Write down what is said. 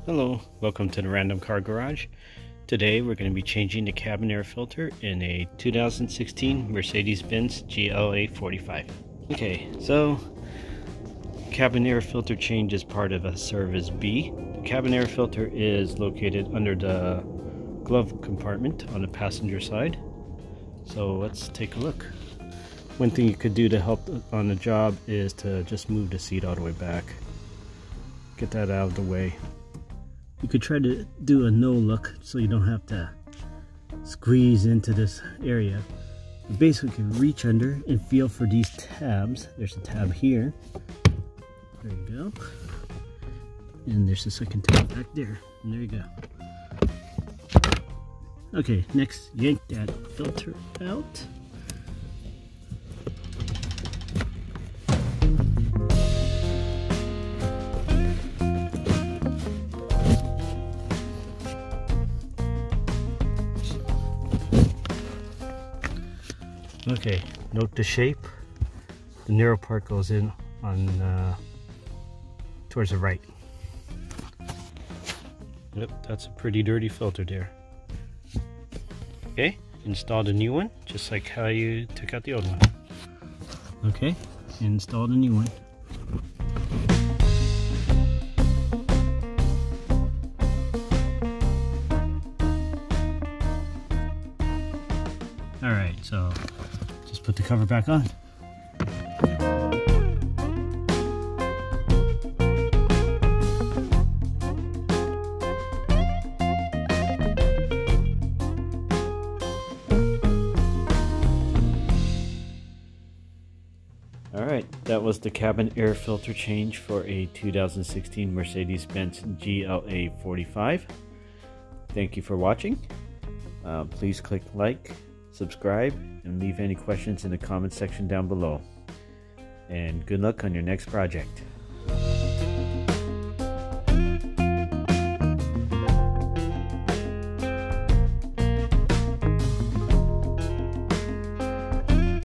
Hello, welcome to the Random Car Garage. Today we're going to be changing the cabin air filter in a 2016 Mercedes Benz GLA45. Okay, so cabin air filter change is part of a service B. The cabin air filter is located under the glove compartment on the passenger side. So let's take a look. One thing you could do to help on the job is to just move the seat all the way back. Get that out of the way. You could try to do a no look so you don't have to squeeze into this area. You basically reach under and feel for these tabs. There's a tab here. There you go. And there's a second tab back there. And there you go. Okay, next yank that filter out. Okay, note the shape. The narrow part goes in on towards the right. Yep, that's a pretty dirty filter there. Okay, install the new one, just like how you took out the old one. Okay, install the new one. Alright, so just put the cover back on. Alright, that was the cabin air filter change for a 2016 Mercedes Benz GLA45. Thank you for watching. Please click like, subscribe, and leave any questions in the comment section down below. And good luck on your next project.